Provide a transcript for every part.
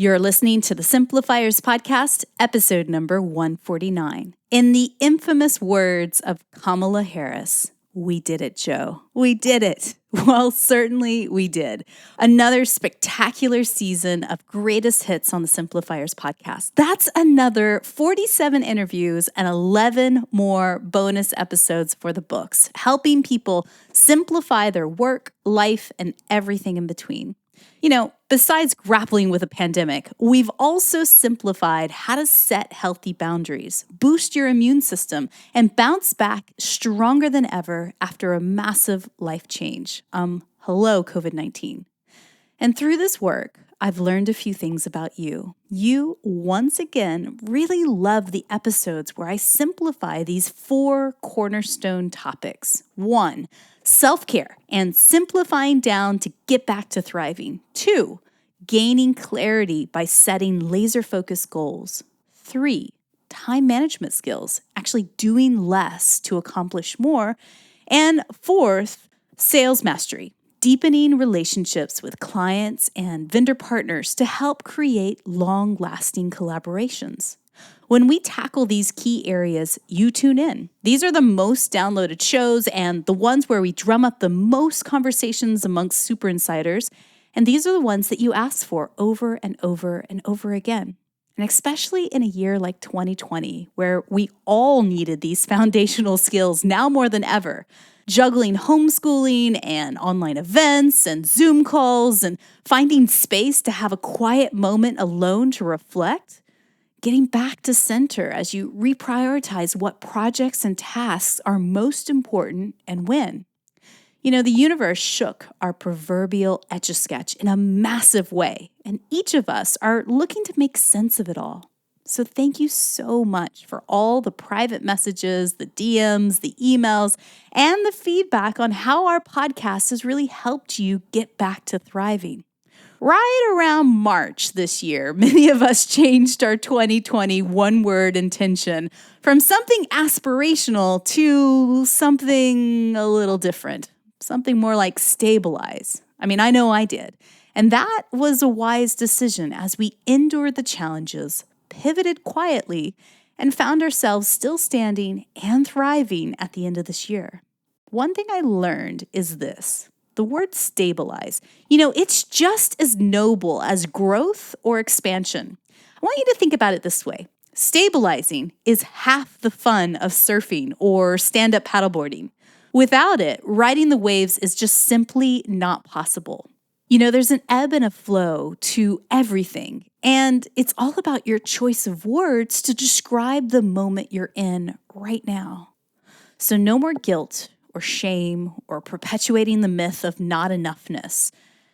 You're listening to the Simplifiers podcast, episode number 149. In the infamous words of Kamala Harris, we did it, Joe. We did it. Well, certainly we did. Another spectacular season of greatest hits on the Simplifiers podcast. That's another 47 interviews and 11 more bonus episodes for the books, helping people simplify their work, life, and everything in between. You know, besides grappling with a pandemic, we've also simplified how to set healthy boundaries, boost your immune system, and bounce back stronger than ever after a massive life change. Hello, COVID-19. And through this work, I've learned a few things about you. You, once again, really love the episodes where I simplify these 4 cornerstone topics. 1, self-care and simplifying down to get back to thriving. 2, gaining clarity by setting laser-focused goals. 3, time management skills, actually doing less to accomplish more. And 4th, sales mastery, deepening relationships with clients and vendor partners to help create long-lasting collaborations. When we tackle these key areas, you tune in. These are the most downloaded shows and the ones where we drum up the most conversations amongst super insiders. And these are the ones that you ask for over and over and over again. And especially in a year like 2020, where we all needed these foundational skills now more than ever. Juggling homeschooling and online events and Zoom calls and finding space to have a quiet moment alone to reflect. Getting back to center as you reprioritize what projects and tasks are most important and when. You know, the universe shook our proverbial Etch-a-Sketch in a massive way, and each of us are looking to make sense of it all. So thank you so much for all the private messages, the DMs, the emails, and the feedback on how our podcast has really helped you get back to thriving. Right around March this year, many of us changed our 2020 one-word intention from something aspirational to something a little different, something more like stabilize. I mean, I know I did. And that was a wise decision as we endured the challenges, pivoted quietly, and found ourselves still standing and thriving at the end of this year. One thing I learned is this. The word stabilize, it's just as noble as growth or expansion. I want you to think about it this way. Stabilizing is half the fun of surfing or stand-up paddleboarding. Without it, riding the waves is just simply not possible. There's an ebb and a flow to everything, and it's all about your choice of words to describe the moment you're in right now. So no more guilt or shame or perpetuating the myth of not enoughness.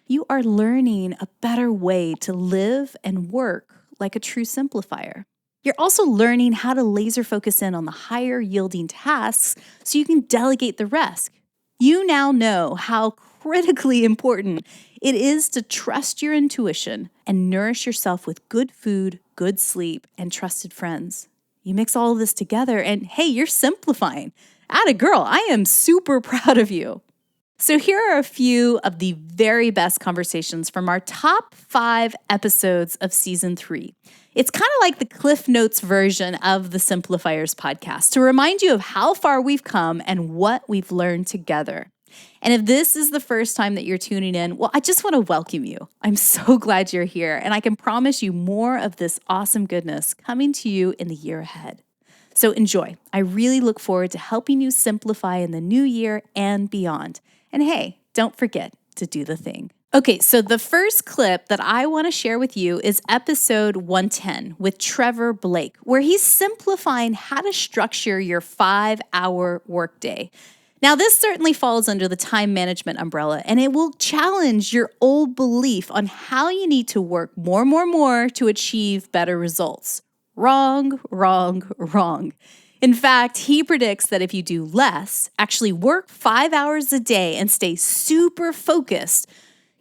You are learning a better way to live and work like a true simplifier. You're also learning how to laser focus in on the higher yielding tasks so you can delegate the rest. You now know how critically important it is to trust your intuition and nourish yourself with good food, good sleep, and trusted friends. You mix all of this together and hey, you're simplifying. Atta girl, I am super proud of you. So here are a few of the very best conversations from our top 5 episodes of season 3. It's kind of like the Cliff Notes version of the Simplifiers podcast to remind you of how far we've come and what we've learned together. And if this is the first time that you're tuning in, well, I just want to welcome you. I'm so glad you're here, and I can promise you more of this awesome goodness coming to you in the year ahead. So enjoy. I really look forward to helping you simplify in the new year and beyond. And hey, don't forget to do the thing. Okay, so the first clip that I want to share with you is episode 110 with Trevor Blake, where he's simplifying how to structure your 5-hour workday. Now, this certainly falls under the time management umbrella, and it will challenge your old belief on how you need to work more to achieve better results. Wrong, wrong, wrong. In fact, he predicts that if you do less, actually work 5 hours a day and stay super focused,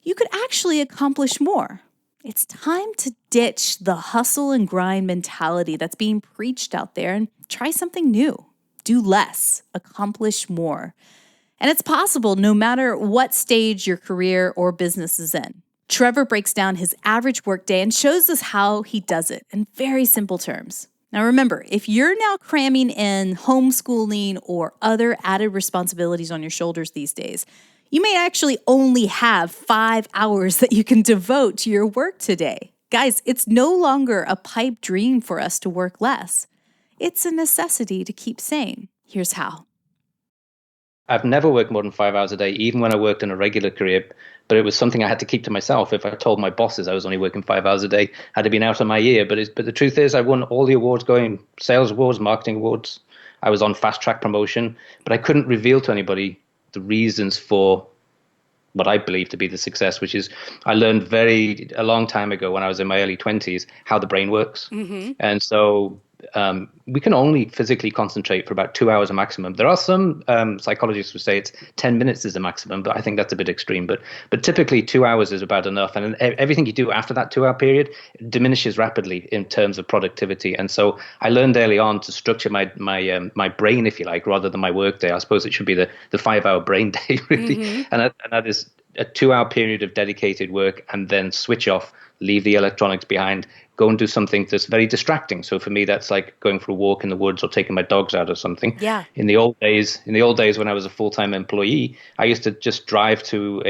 you could actually accomplish more. It's time to ditch the hustle and grind mentality that's being preached out there and try something new. Do less, accomplish more. And it's possible no matter what stage your career or business is in. Trevor breaks down his average workday and shows us how he does it in very simple terms. Now remember, if you're now cramming in homeschooling or other added responsibilities on your shoulders these days, you may actually only have 5 hours that you can devote to your work today. Guys, it's no longer a pipe dream for us to work less. It's a necessity to keep sane. Here's how. I've never worked more than 5 hours a day, even when I worked in a regular career, but it was something I had to keep to myself. If I told my bosses I was only working 5 hours a day, I'd have been out of my ear. But the truth is, I won all the awards going, sales awards, marketing awards. I was on fast track promotion, but I couldn't reveal to anybody the reasons for what I believe to be the success, which is I learned a long time ago when I was in my early 20s how the brain works. Mm-hmm. And so we can only physically concentrate for about 2 hours a maximum. There are some psychologists who say it's 10 minutes is the maximum, but I think that's a bit extreme. But typically 2 hours is about enough. And everything you do after that 2 hour period diminishes rapidly in terms of productivity. And so I learned early on to structure my brain, if you like, rather than my work day. I suppose it should be the 5 hour brain day, really. Mm-hmm. And that is a 2 hour period of dedicated work and then switch off, leave the electronics behind, go and do something that's very distracting. So for me, that's like going for a walk in the woods or taking my dogs out or something. Yeah. In the old days when I was a full-time employee, I used to just drive to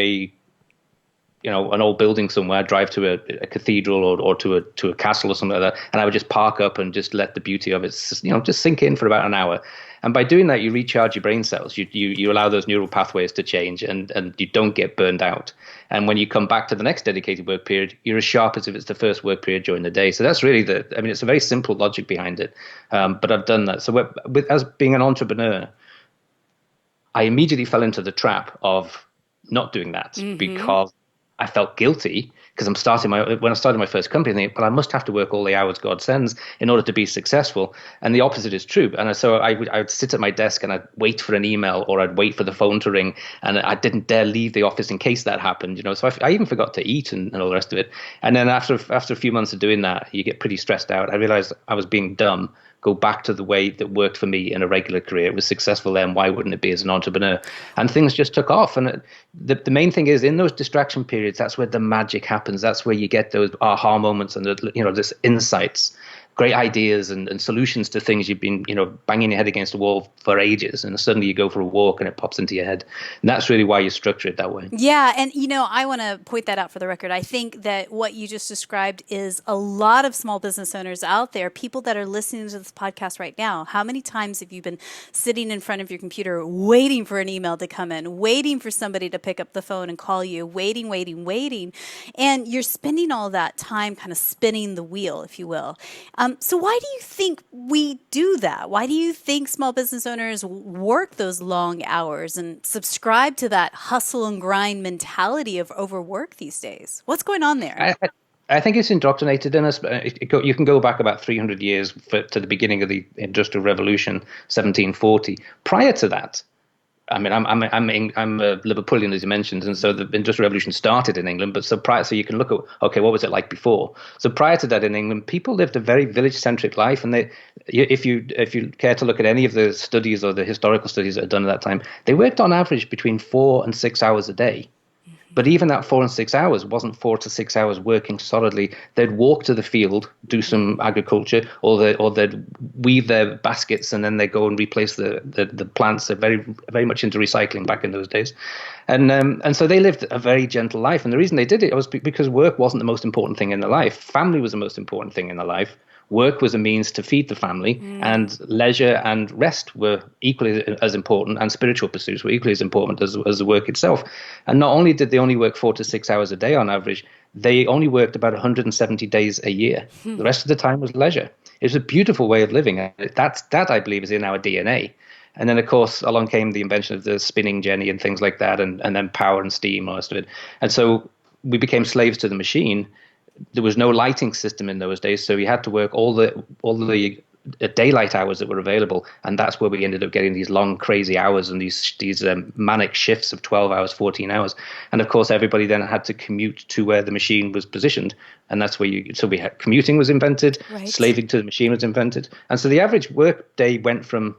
an old building somewhere, drive to a cathedral or to a castle or something like that, and I would just park up and just let the beauty of it, just sink in for about an hour. And by doing that, you recharge your brain cells. You allow those neural pathways to change, and you don't get burned out. And when you come back to the next dedicated work period, you're as sharp as if it's the first work period during the day. So that's really it's a very simple logic behind it. But I've done that. So as being an entrepreneur, I immediately fell into the trap of not doing that because I felt guilty because when I started my first company, I think, well, I must have to work all the hours God sends in order to be successful. And the opposite is true. And so I would sit at my desk and I'd wait for an email or I'd wait for the phone to ring, and I didn't dare leave the office in case that happened. So I even forgot to eat and all the rest of it. And then after a few months of doing that, you get pretty stressed out. I realized I was being dumb. Go back to the way that worked for me in a regular career. It was successful then. Why wouldn't it be as an entrepreneur? And things just took off. And the main thing is, in those distraction periods, that's where the magic happens. That's where you get those aha moments and this insights, great ideas and solutions to things you've been banging your head against a wall for ages, and suddenly you go for a walk and it pops into your head. And that's really why you structure it that way. Yeah, and I want to point that out for the record. I think that what you just described is a lot of small business owners out there, people that are listening to this podcast right now. How many times have you been sitting in front of your computer waiting for an email to come in, waiting for somebody to pick up the phone and call you, waiting, and you're spending all that time kind of spinning the wheel, if you will. So why do you think we do that? Why do you think small business owners work those long hours and subscribe to that hustle and grind mentality of overwork these days? What's going on there? I think it's indoctrinated in us. You can go back about 300 years to the beginning of the Industrial Revolution, 1740. Prior to that, I mean, I'm a Liverpudlian, as you mentioned, and so the Industrial Revolution started in England. But so you can look at, okay, what was it like before? So prior to that in England, people lived a very village-centric life, and if you care to look at any of the studies or the historical studies that are done at that time, they worked on average between 4 and 6 hours a day. But even that 4 and 6 hours wasn't 4 to 6 hours working solidly. They'd walk to the field, do some agriculture, or they'd weave their baskets, and then they go and replace the plants. They're very, very much into recycling back in those days. And so they lived a very gentle life. And the reason they did it was because work wasn't the most important thing in their life. Family was the most important thing in their life. Work was a means to feed the family, and leisure and rest were equally as important, and spiritual pursuits were equally as important as the work itself. And not only did they only work 4 to 6 hours a day on average, they only worked about 170 days a year. The rest of the time was leisure. It was a beautiful way of living. That I believe, is in our DNA. And then, of course, along came the invention of the spinning jenny and things like that, and then power and steam, most of it. And so we became slaves to the machine. There was no lighting system in those days, so you had to work all the daylight hours that were available, and that's where we ended up getting these long, crazy hours and these manic shifts of 12 hours, 14 hours. And of course, everybody then had to commute to where the machine was positioned, and that's where commuting was invented, right. Slaving to the machine was invented, and so the average work day went from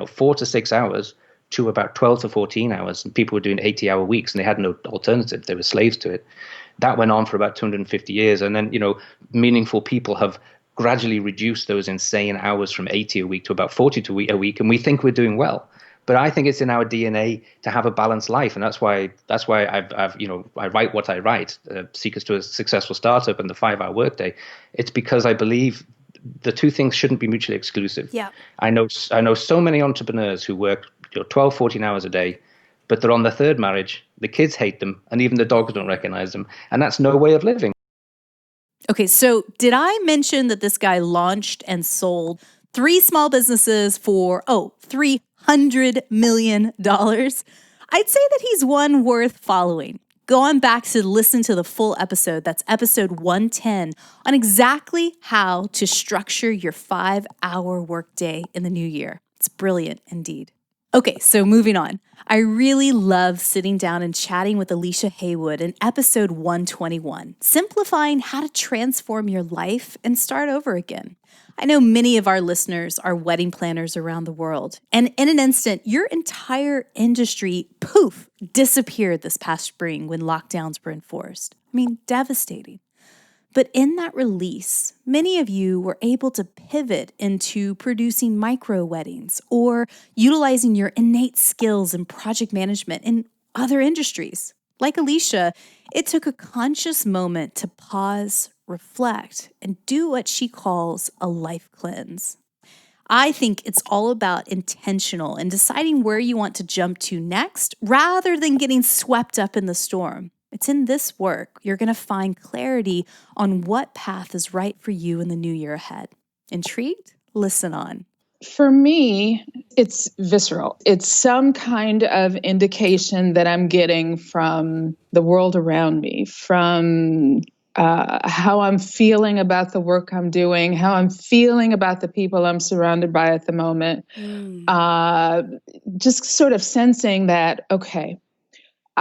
4 to 6 hours to about 12 to 14 hours, and people were doing 80-hour weeks, and they had no alternative. They were slaves to it. That went on for about 250 years. And then, meaningful people have gradually reduced those insane hours from 80 a week to about 40 a week. And we think we're doing well. But I think it's in our DNA to have a balanced life. And that's why I write what I write, Secrets to a Successful Startup and the 5-Hour Workday. It's because I believe the two things shouldn't be mutually exclusive. Yeah. I know so many entrepreneurs who work 12, 14 hours a day, but they're on their third marriage. The kids hate them, and even the dogs don't recognize them. And that's no way of living. Okay, so did I mention that this guy launched and sold 3 small businesses for, $300 million? I'd say that he's one worth following. Go on back to listen to the full episode. That's episode 110 on exactly how to structure your 5-hour workday in the new year. It's brilliant indeed. Okay, so moving on. I really love sitting down and chatting with Alicia Haywood in episode 121, simplifying how to transform your life and start over again. I know many of our listeners are wedding planners around the world, and in an instant, your entire industry, poof, disappeared this past spring when lockdowns were enforced. I mean, devastating. But in that release, many of you were able to pivot into producing micro weddings or utilizing your innate skills in project management in other industries. Like Alicia, it took a conscious moment to pause, reflect, and do what she calls a life cleanse. I think it's all about intentional and deciding where you want to jump to next rather than getting swept up in the storm. It's in this work you're going to find clarity on what path is right for you in the new year ahead. Intrigued? Listen on. For me, it's visceral. It's some kind of indication that I'm getting from the world around me, from how I'm feeling about the work I'm doing, how I'm feeling about the people I'm surrounded by at the moment. Just sort of sensing that, okay,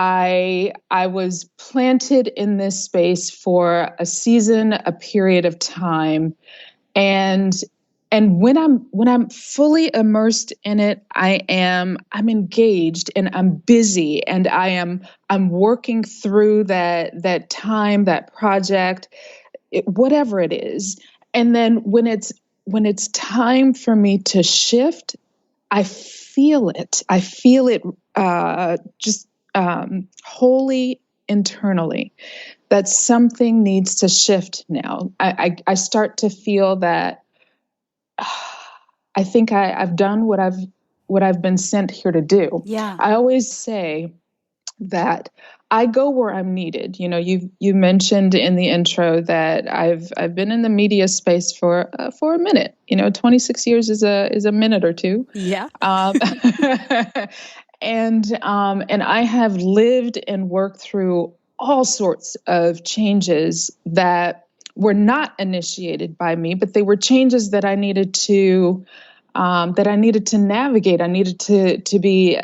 I was planted in this space for a season, a period of time, and when I'm fully immersed in it, I'm engaged and I'm busy and I'm working through that time, that project, whatever it is. And then when it's time for me to shift, I feel it. I feel it just wholly internally that something needs to shift now. I start to feel that I think I've done what I've been sent here to do. Yeah. I always say that I go where I'm needed. You mentioned in the intro that I've been in the media space for a minute. 26 years is a minute or two. Yeah. And I have lived and worked through all sorts of changes that were not initiated by me, but they were changes that I needed to navigate. I needed to be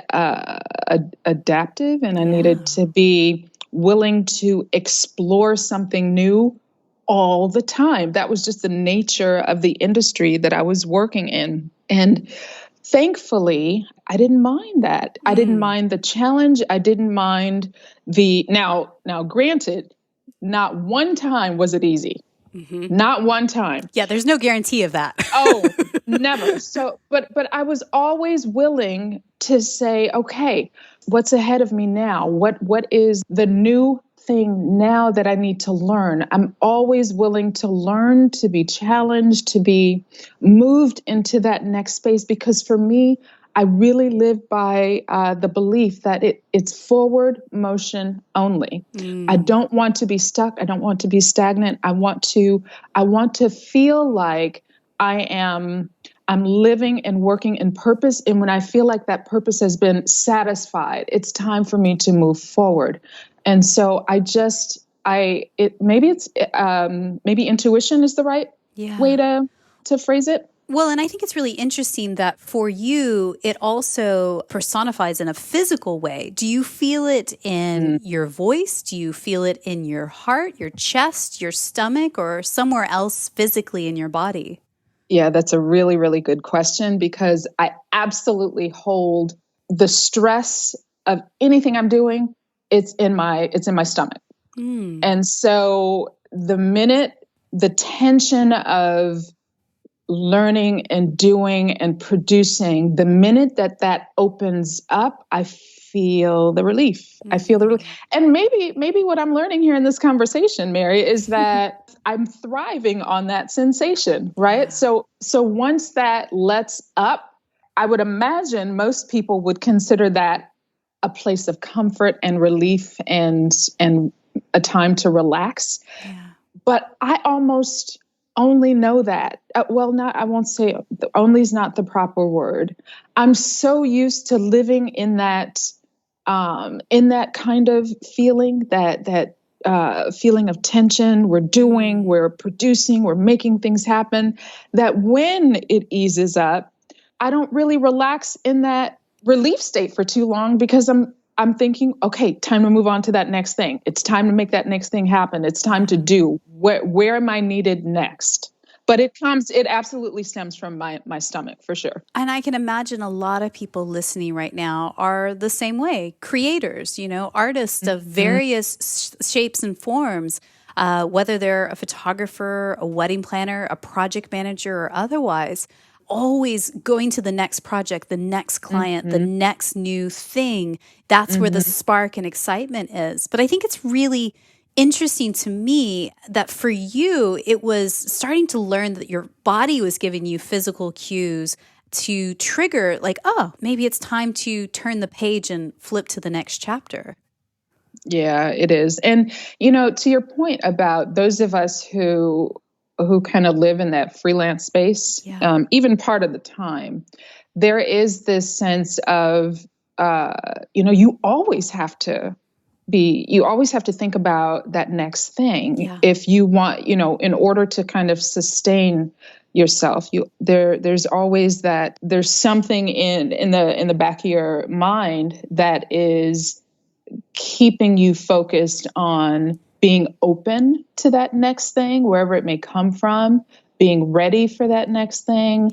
adaptive, and I needed to be willing to explore something new all the time. That was just the nature of the industry that I was working in. And thankfully, I didn't mind that. I didn't mind the challenge. I didn't mind now granted, not one time was it easy. Mm-hmm. Not one time. Yeah, there's no guarantee of that. Oh, never. So, but I was always willing to say, okay, what's ahead of me now? What is the new thing now that I need to learn? I'm always willing to learn, to be challenged, to be moved into that next space, because for me, I really live by the belief that it's forward motion only. I don't want to be stuck. I don't want to be stagnant. I want to feel like I'm living and working in purpose. And when I feel like that purpose has been satisfied, it's time for me to move forward. And so maybe intuition is the right way to phrase it. Well, and I think it's really interesting that for you, it also personifies in a physical way. Do you feel it in your voice? Do you feel it in your heart, your chest, your stomach, or somewhere else physically in your body? Yeah, that's a really, really good question, because I absolutely hold the stress of anything I'm doing. It's in my stomach. And so the tension of learning and doing and producing, the minute that opens up, I feel the relief. I feel the relief. And maybe what I'm learning here in this conversation, Mary, is that I'm thriving on that sensation, right? Yeah. So once that lets up, I would imagine most people would consider that a place of comfort and relief and a time to relax. Yeah. But I almost only know that. I won't say only is not the proper word. I'm so used to living in that kind of feeling, that feeling of tension. We're doing, we're producing, we're making things happen, that when it eases up, I don't really relax in that relief state for too long, because I'm thinking, okay, time to move on to that next thing. It's time to make that next thing happen. It's time to do. Where am I needed next? But it absolutely stems from my stomach, for sure. And I can imagine a lot of people listening right now are the same way. Creators, artists of various shapes and forms, whether they're a photographer, a wedding planner, a project manager, or otherwise, always going to the next project, the next client, the next new thing. That's where the spark and excitement is. But I think it's really interesting to me that for you, it was starting to learn that your body was giving you physical cues to trigger, like, oh, maybe it's time to turn the page and flip to the next chapter. Yeah, it is. And, to your point about those of us who kind of live in that freelance space, even part of the time, there is this sense of, you always have to think about that next thing. If you want, in order to kind of sustain yourself, there's always there's something in the back of your mind that is keeping you focused on being open to that next thing, wherever it may come from, being ready for that next thing.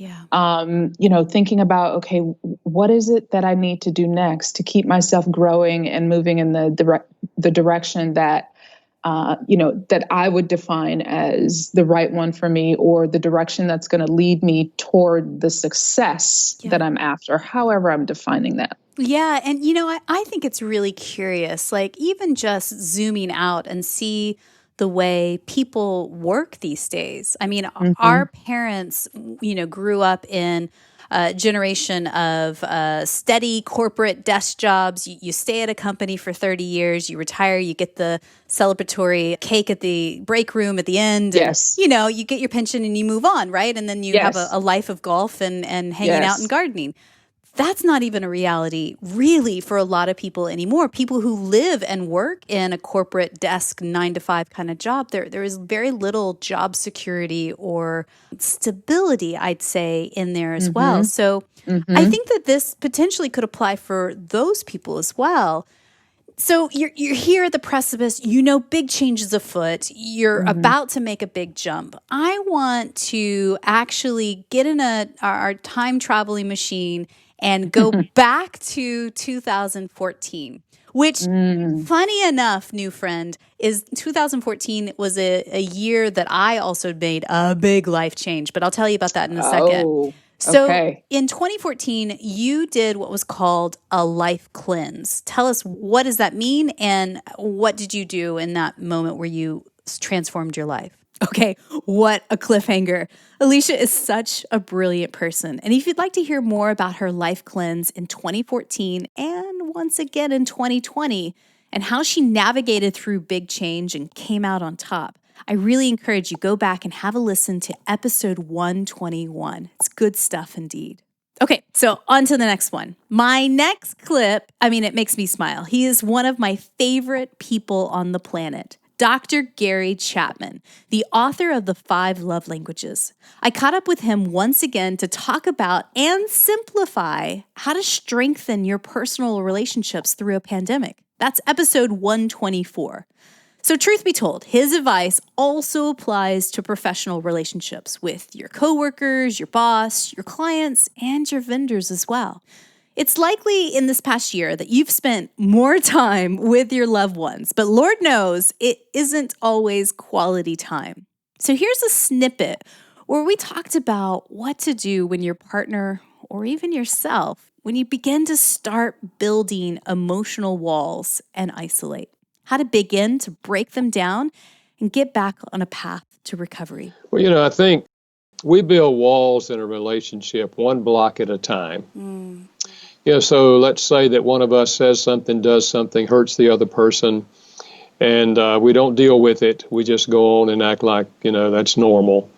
Thinking about, okay, what is it that I need to do next to keep myself growing and moving in the direction that, that I would define as the right one for me, or the direction that's going to lead me toward the success that I'm after, however I'm defining that. Yeah. And, I think it's really curious, like even just zooming out and see the way people work these days. I mean, our parents, grew up in a generation of steady corporate desk jobs. You stay at a company for 30 years, you retire, you get the celebratory cake at the break room at the end. Yes. And, you get your pension and you move on, right? And then you have a life of golf and hanging out and gardening. That's not even a reality, really, for a lot of people anymore. People who live and work in a corporate desk 9-to-5 kind of job, there is very little job security or stability, I'd say, in there as well. So I think that this potentially could apply for those people as well. So you're here at the precipice, big changes afoot, you're about to make a big jump. I want to actually get in our time traveling machine and go back to 2014, which, funny enough, new friend, is 2014 was a year that I also made a big life change, but I'll tell you about that in a second. So in 2014, you did what was called a life cleanse. Tell us, what does that mean, and what did you do in that moment where you transformed your life? Okay, what a cliffhanger. Alicia is such a brilliant person. And if you'd like to hear more about her life cleanse in 2014 and once again in 2020, and how she navigated through big change and came out on top, I really encourage you go back and have a listen to episode 121. It's good stuff indeed. Okay, so on to the next one. My next clip, it makes me smile. He is one of my favorite people on the planet. Dr. Gary Chapman, the author of The 5 Love Languages. I caught up with him once again to talk about and simplify how to strengthen your personal relationships through a pandemic. That's episode 124. So truth be told, his advice also applies to professional relationships with your coworkers, your boss, your clients, and your vendors as well. It's likely in this past year that you've spent more time with your loved ones, but Lord knows it isn't always quality time. So here's a snippet where we talked about what to do when your partner or even yourself, when you begin to start building emotional walls and isolate, how to begin to break them down and get back on a path to recovery. Well, I think we build walls in a relationship one block at a time. So let's say that one of us says something, does something, hurts the other person, and we don't deal with it. We just go on and act like, that's normal.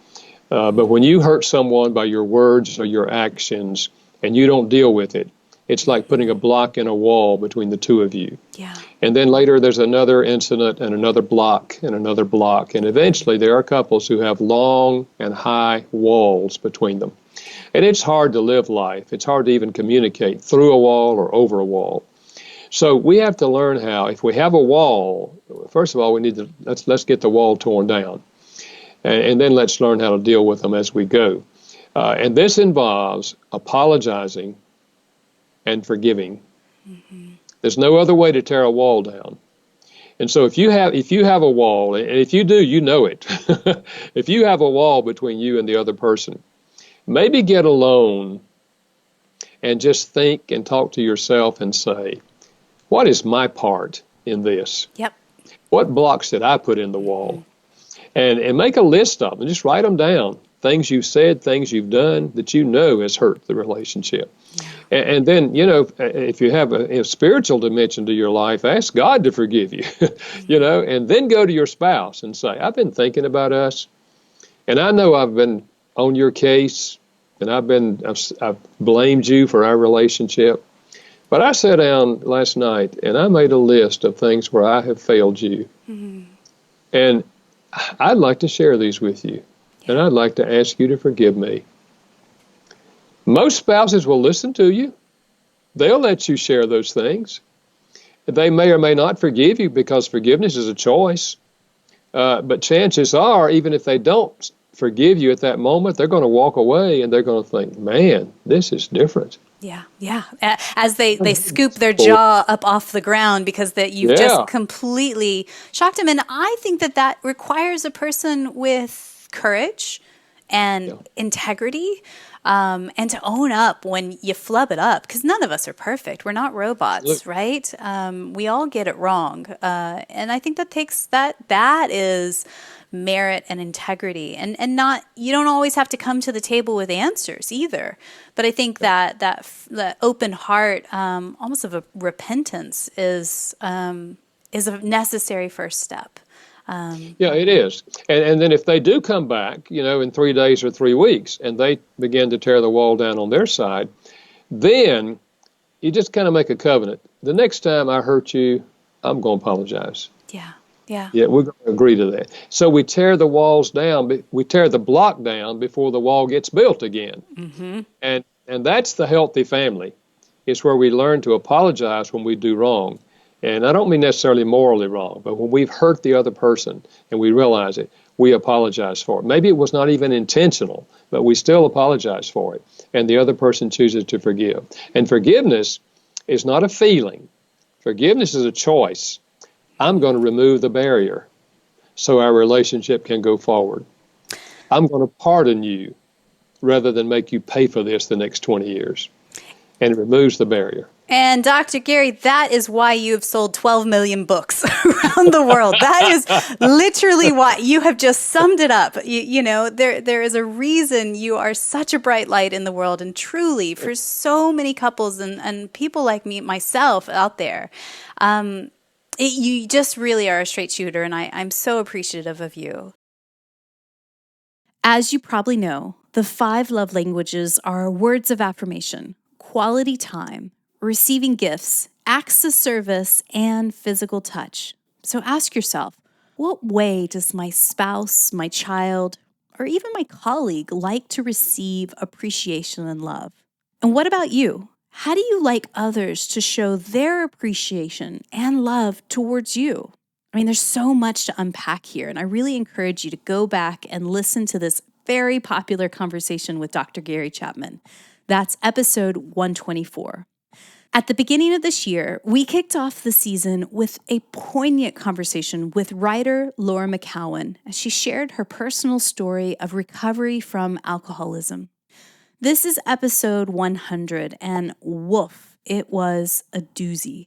But when you hurt someone by your words or your actions and you don't deal with it, it's like putting a block in a wall between the two of you. Yeah. And then later there's another incident and another block and another block. And eventually there are couples who have long and high walls between them. And it's hard to live life. It's hard to even communicate through a wall or over a wall. So we have to learn how, if we have a wall, first of all, we need to, let's get the wall torn down. And then let's learn how to deal with them as we go. And this involves apologizing and forgiving. There's no other way to tear a wall down. And so if you have a wall, and if you do, you know it. If you have a wall between you and the other person, maybe get alone and just think and talk to yourself and say, what is my part in this? Yep. What blocks did I put in the wall? And make a list of them. Just write them down. Things you've said, things you've done that has hurt the relationship. Yeah. And then, if you have a spiritual dimension to your life, ask God to forgive you, and then go to your spouse and say, I've been thinking about us, and I know I've been on your case, and I've blamed you for our relationship. But I sat down last night and I made a list of things where I have failed you. And I'd like to share these with you. And I'd like to ask you to forgive me. Most spouses will listen to you. They'll let you share those things. They may or may not forgive you because forgiveness is a choice. But chances are, even if they don't forgive you at that moment, they're going to walk away and they're going to think, man, this is different. Yeah. As they scoop their jaw up off the ground because that you've just completely shocked them. And I think that requires a person with courage and integrity, and to own up when you flub it up, because none of us are perfect. We're not robots, right? We all get it wrong. And I think that is merit and integrity, and not, you don't always have to come to the table with answers either. But I think that open heart, almost of a repentance, is a necessary first step. It is. And then if they do come back, in 3 days or 3 weeks, and they begin to tear the wall down on their side, then you just kind of make a covenant. The next time I hurt you, I'm going to apologize. Yeah, we're going to agree to that. So we tear the walls down, we tear the block down before the wall gets built again. And that's the healthy family. It's where we learn to apologize when we do wrong. And I don't mean necessarily morally wrong, but when we've hurt the other person and we realize it, we apologize for it. Maybe it was not even intentional, but we still apologize for it. And the other person chooses to forgive. And forgiveness is not a feeling. Forgiveness is a choice. I'm going to remove the barrier so our relationship can go forward. I'm going to pardon you rather than make you pay for this the next 20 years. And it removes the barrier. And Dr. Gary, that is why you have sold 12 million books around the world. That is literally why you have just summed it up. There is a reason you are such a bright light in the world, and truly for so many couples and people like myself out there. You just really are a straight shooter, and I'm so appreciative of you. As you probably know, the 5 love languages are words of affirmation, quality time, receiving gifts, acts of service, and physical touch. So ask yourself, what way does my spouse, my child, or even my colleague like to receive appreciation and love? And what about you? How do you like others to show their appreciation and love towards you? I mean, there's so much to unpack here, and I really encourage you to go back and listen to this very popular conversation with Dr. Gary Chapman. That's episode 124. At the beginning of this year, we kicked off the season with a poignant conversation with writer Laura McCowan as she shared her personal story of recovery from alcoholism. This is episode 100, and woof, it was a doozy.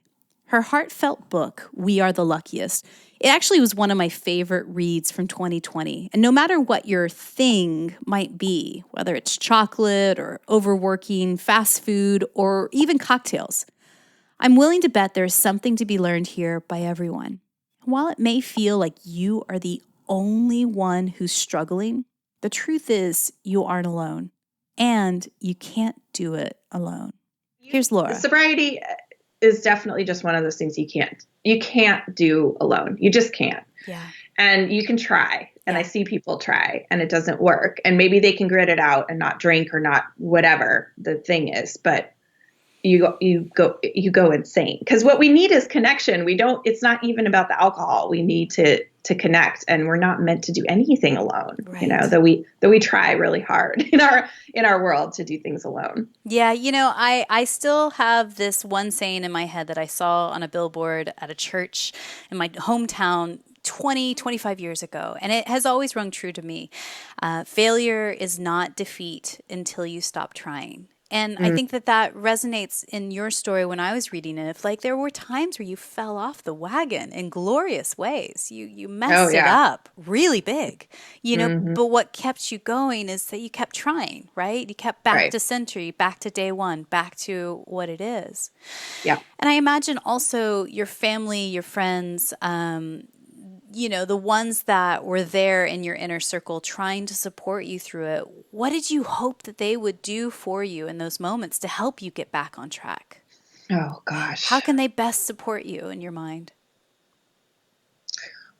Her heartfelt book, We Are the Luckiest, it actually was one of my favorite reads from 2020. And no matter what your thing might be, whether it's chocolate or overworking, fast food, or even cocktails, I'm willing to bet there's something to be learned here by everyone. While it may feel like you are the only one who's struggling, the truth is you aren't alone. And you can't do it alone. Here's Laura. Sobriety is definitely just one of those things you can't do alone. You just can't. Yeah. And you can try. And I see people try and it doesn't work. And maybe they can grit it out and not drink or not whatever the thing is, but you go insane. Because what we need is connection. It's not even about the alcohol. We need to connect, and we're not meant to do anything alone. Right. Though we try really hard in our world to do things alone. Yeah, I still have this one saying in my head that I saw on a billboard at a church in my hometown 25 years ago, and it has always rung true to me. Failure is not defeat until you stop trying. And I think that resonates in your story when I was reading it. If there were times where you fell off the wagon in glorious ways, you messed it up really big, but what kept you going is that you kept trying, right? You kept back to center, back to day one, back to what it is. Yeah. And I imagine also your family, your friends, the ones that were there in your inner circle trying to support you through it. What did you hope that they would do for you in those moments to help you get back on track? Oh, gosh. How can they best support you in your mind?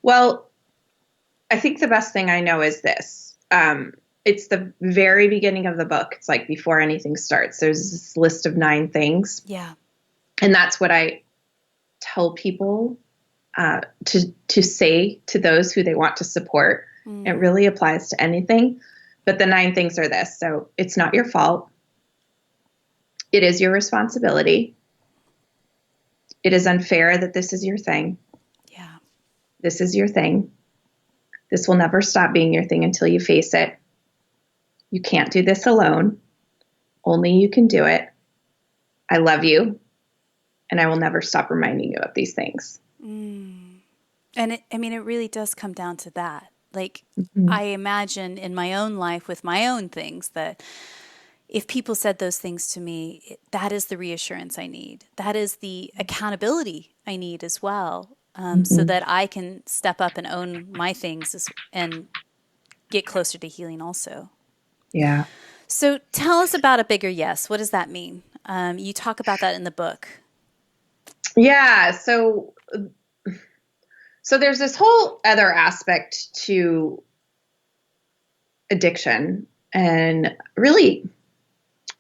Well, I think the best thing I know is this. It's the very beginning of the book. It's like before anything starts. There's this list of 9 things. Yeah. And that's what I tell people to say to those who they want to support. It really applies to anything. But the 9 things are this. So it's not your fault. It is your responsibility. It is unfair that this is your thing. Yeah. This is your thing. This will never stop being your thing until you face it. You can't do this alone. Only you can do it. I love you. And I will never stop reminding you of these things. And it really does come down to that. I imagine in my own life with my own things that if people said those things to me, that is the reassurance I need. That is the accountability I need as well, so that I can step up and own my things and get closer to healing also. Yeah. So tell us about a bigger yes. What does that mean? You talk about that in the book. Yeah. So there's this whole other aspect to addiction, and really,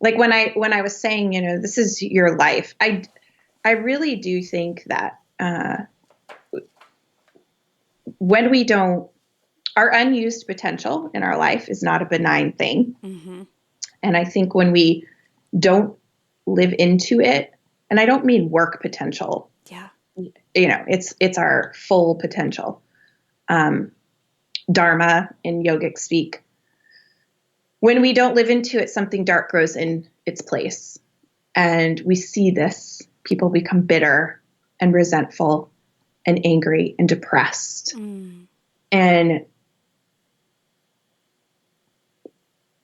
when I was saying, this is your life, I really do think that when we don't, our unused potential in our life is not a benign thing. Mm-hmm. And I think when we don't live into it, and I don't mean work potential. Yeah. It's our full potential. Dharma in yogic speak. When we don't live into it, something dark grows in its place. And we see this. People become bitter and resentful and angry and depressed. And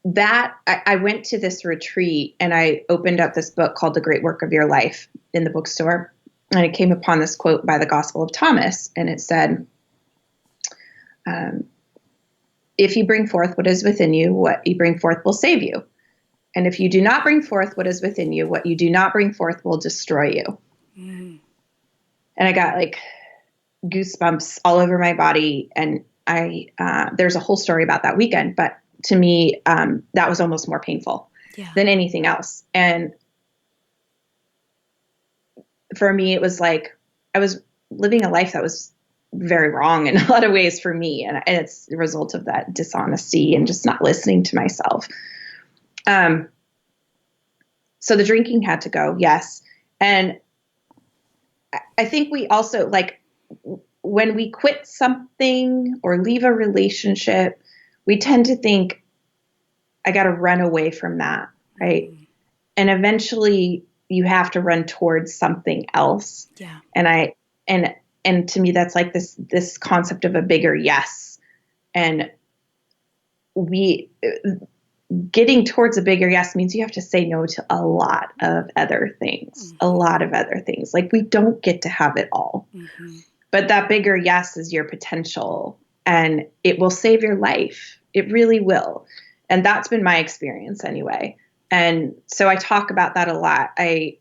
that I went to this retreat and I opened up this book called The Great Work of Your Life in the bookstore. And I came upon this quote by the Gospel of Thomas. And it said, if you bring forth what is within you, what you bring forth will save you. And if you do not bring forth what is within you, what you do not bring forth will destroy you. And I got goosebumps all over my body. And there's a whole story about that weekend, but to me, that was almost more painful than anything else. And for me, it was like I was living a life that was very wrong in a lot of ways for me. And it's the result of that dishonesty and just not listening to myself. So the drinking had to go, yes. And I think we also, like, when we quit something or leave a relationship, we tend to think, I got to run away from that, right? Mm-hmm. And eventually you have to run towards something else. Yeah. And to me, that's like this concept of a bigger yes. And getting towards a bigger yes means you have to say no to a lot of other things, a lot of other things. Like, we don't get to have it all. Mm-hmm. But that bigger yes is your potential, and it will save your life. It really will. And that's been my experience anyway. And so I talk about that a lot. To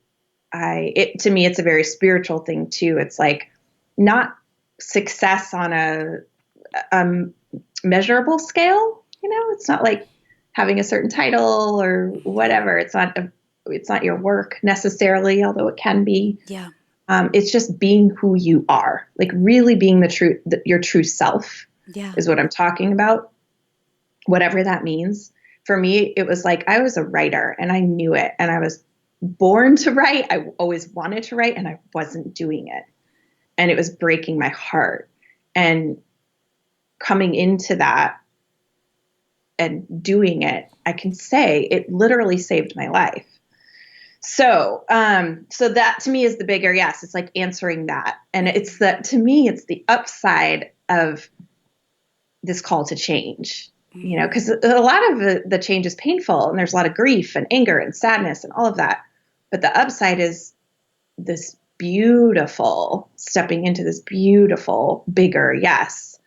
me, it's a very spiritual thing too. It's like not success on a measurable scale. It's not like having a certain title or whatever. It's not your work necessarily, although it can be. Yeah. It's just being who you are, like really being your true self. Yeah. Is what I'm talking about. Whatever that means. For me, it was like I was a writer and I knew it, and I was born to write. I always wanted to write, and I wasn't doing it. And it was breaking my heart. And coming into that and doing it, I can say it literally saved my life. So that to me is the bigger yes. It's like answering that. And to me, it's the upside of this call to change, because a lot of the change is painful, and there's a lot of grief and anger and sadness and all of that. But the upside is this beautiful stepping into this beautiful, bigger yes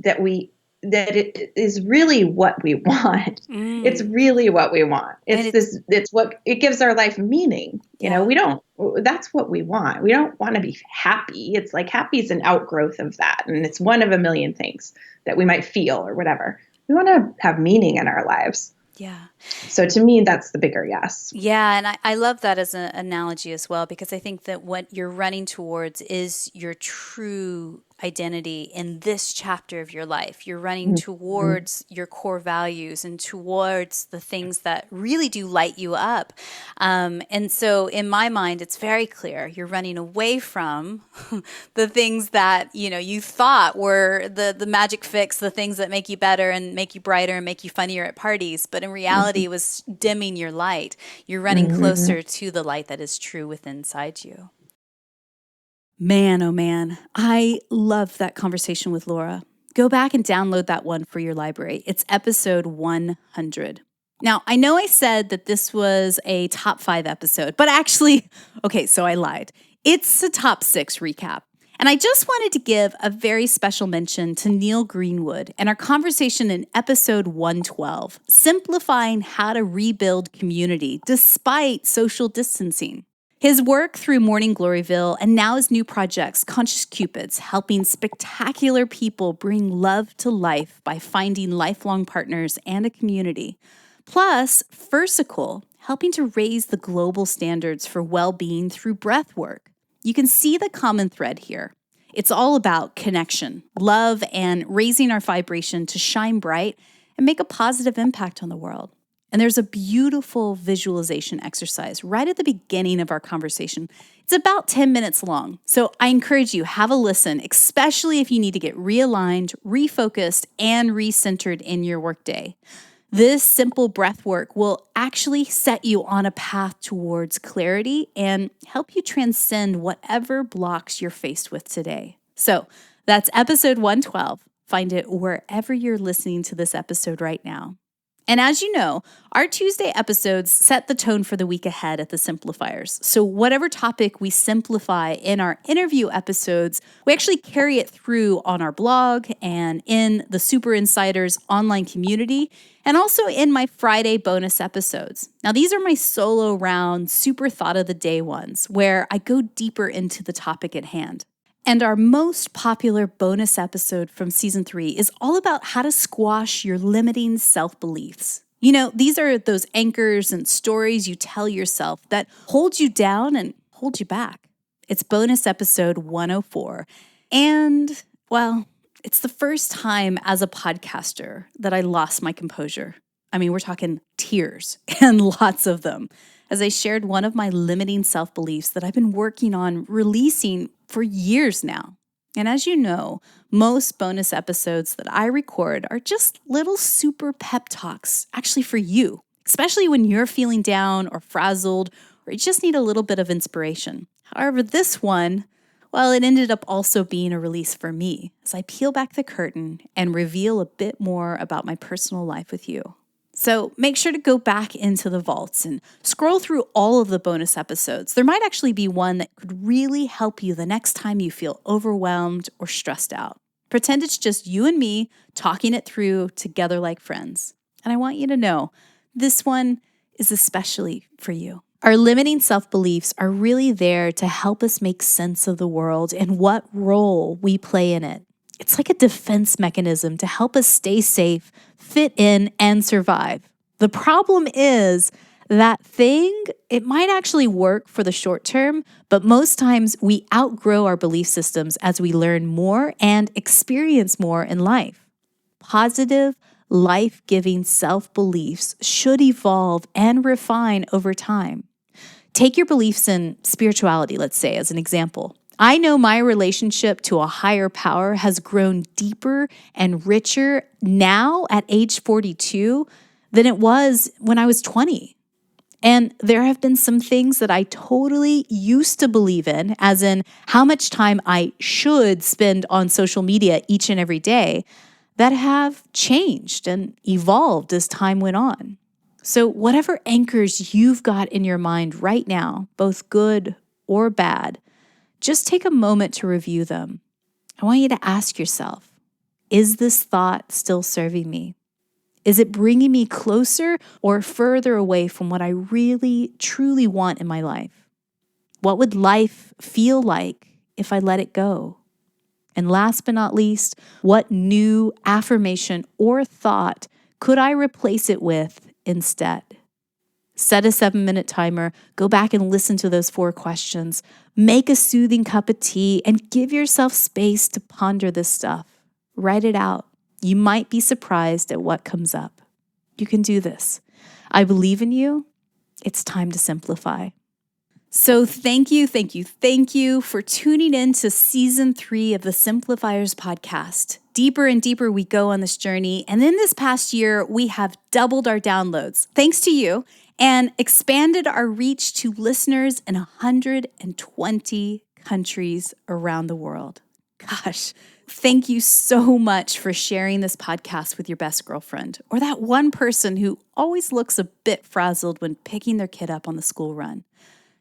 that it is really what we want. It's really what we want. It gives our life meaning. That's what we want. We don't want to be happy. It's like happy is an outgrowth of that. And it's one of a million things that we might feel or whatever. We want to have meaning in our lives. Yeah. So to me, that's the bigger yes. Yeah. And I love that as an analogy as well, because I think that what you're running towards is your true identity in this chapter of your life. You're running towards your core values and towards the things that really do light you up. And so in my mind, it's very clear you're running away from the things that, you thought were the magic fix, the things that make you better and make you brighter and make you funnier at parties. But in reality, it was dimming your light. You're running closer to the light that is true within inside you. Man, oh man, I love that conversation with Laura. Go back and download that one for your library. It's episode 100. Now, I know I said that this was a top 5 episode, but actually, okay, so I lied. It's a top 6 recap. And I just wanted to give a very special mention to Neil Greenwood and our conversation in episode 112, simplifying how to rebuild community despite social distancing. His work through Morning Gloryville and now his new projects, Conscious Cupids, helping spectacular people bring love to life by finding lifelong partners and a community. Plus, Fursicle, helping to raise the global standards for well-being through breath work. You can see the common thread here. It's all about connection, love, and raising our vibration to shine bright and make a positive impact on the world. And there's a beautiful visualization exercise right at the beginning of our conversation. It's about 10 minutes long. So I encourage you, have a listen, especially if you need to get realigned, refocused, and recentered in your workday. This simple breath work will actually set you on a path towards clarity and help you transcend whatever blocks you're faced with today. So that's episode 112. Find it wherever you're listening to this episode right now. And as you know, our Tuesday episodes set the tone for the week ahead at the Simplifiers. So whatever topic we simplify in our interview episodes, we actually carry it through on our blog and in the Super Insiders online community, and also in my Friday bonus episodes. Now, these are my solo round, super thought of the day ones, where I go deeper into the topic at hand. And our most popular bonus episode from season 3 is all about how to squash your limiting self-beliefs. These are those anchors and stories you tell yourself that hold you down and hold you back. It's bonus episode 104. And, well, it's the first time as a podcaster that I lost my composure. I mean, we're talking tears and lots of them. as I shared one of my limiting self-beliefs that I've been working on releasing for years now. And as you know, most bonus episodes that I record are just little super pep talks, actually for you, especially when you're feeling down or frazzled or you just need a little bit of inspiration. However, this one, well, it ended up also being a release for me as I peel back the curtain and reveal a bit more about my personal life with you. So make sure to go back into the vaults and scroll through all of the bonus episodes. There might actually be one that could really help you the next time you feel overwhelmed or stressed out. Pretend it's just you and me talking it through together like friends. And I want you to know, this one is especially for you. Our limiting self-beliefs are really there to help us make sense of the world and what role we play in it. It's like a defense mechanism to help us stay safe, fit in, and survive. The problem is that thing, it might actually work for the short term, but most times we outgrow our belief systems as we learn more and experience more in life. Positive, life-giving self-beliefs should evolve and refine over time. Take your beliefs in spirituality, let's say, as an example. I know my relationship to a higher power has grown deeper and richer now at age 42 than it was when I was 20. And there have been some things that I totally used to believe in, as in how much time I should spend on social media each and every day, that have changed and evolved as time went on. So whatever anchors you've got in your mind right now, both good or bad, just take a moment to review them. I want you to ask yourself, is this thought still serving me? Is it bringing me closer or further away from what I really, truly want in my life? What would life feel like if I let it go? And last but not least, what new affirmation or thought could I replace it with instead? Set a 7-minute timer, go back and listen to those 4 questions, make a soothing cup of tea, and give yourself space to ponder this stuff. Write it out. You might be surprised at what comes up. You can do this. I believe in you. It's time to simplify. So thank you for tuning in to Season 3 of the Simplifiers podcast. Deeper and deeper we go on this journey. And in this past year, we have doubled our downloads, thanks to you, and expanded our reach to listeners in 120 countries around the world. Gosh, thank you so much for sharing this podcast with your best girlfriend or that one person who always looks a bit frazzled when picking their kid up on the school run.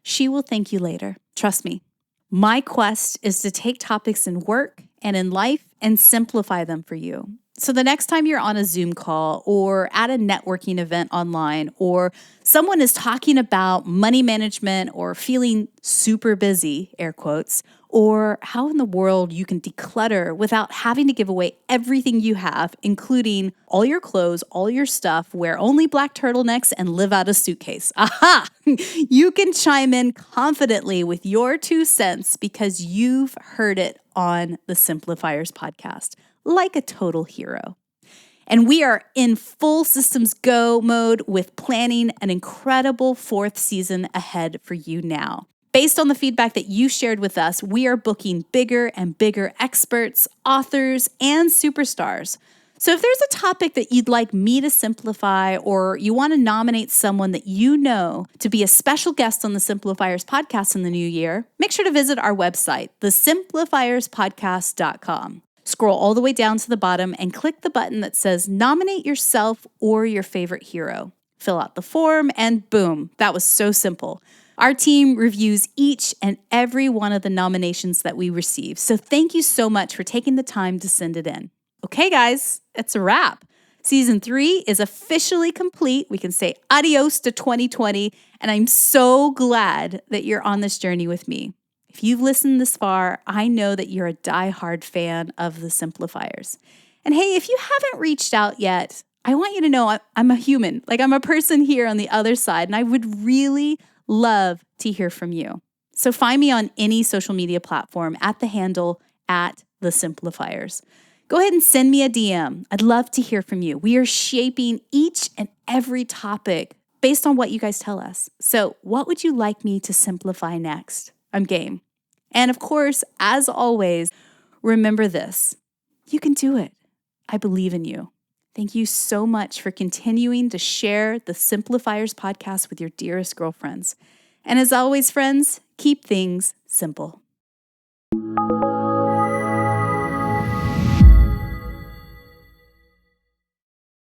She will thank you later. Trust me. My quest is to take topics in work and in life and simplify them for you. So the next time you're on a Zoom call or at a networking event online, or someone is talking about money management or feeling super busy, air quotes, or how in the world you can declutter without having to give away everything you have, including all your clothes, all your stuff, wear only black turtlenecks, and live out a suitcase. Aha! You can chime in confidently with your 2 cents because you've heard it on the Simplifiers podcast, like a total hero. And we are in full systems go mode with planning an incredible 4th season ahead for you now. Based on the feedback that you shared with us, we are booking bigger and bigger experts, authors, and superstars. So if there's a topic that you'd like me to simplify, or you want to nominate someone that you know to be a special guest on the Simplifiers podcast in the new year, make sure to visit our website, thesimplifierspodcast.com. Scroll all the way down to the bottom and click the button that says nominate yourself or your favorite hero. Fill out the form and boom, that was so simple. Our team reviews each and every one of the nominations that we receive. So thank you so much for taking the time to send it in. Okay, guys, it's a wrap. Season 3 is officially complete. We can say adios to 2020, and I'm so glad that you're on this journey with me. If you've listened this far, I know that you're a diehard fan of the Simplifiers. And hey, if you haven't reached out yet, I want you to know I'm a human. Like, I'm a person here on the other side, and I would really love to hear from you. So find me on any social media platform at the handle @thesimplifiers. Go ahead and send me a DM. I'd love to hear from you. We are shaping each and every topic based on what you guys tell us. So what would you like me to simplify next? I'm game. And of course, as always, remember this. You can do it. I believe in you. Thank you so much for continuing to share the Simplifiers podcast with your dearest girlfriends. And as always, friends, keep things simple.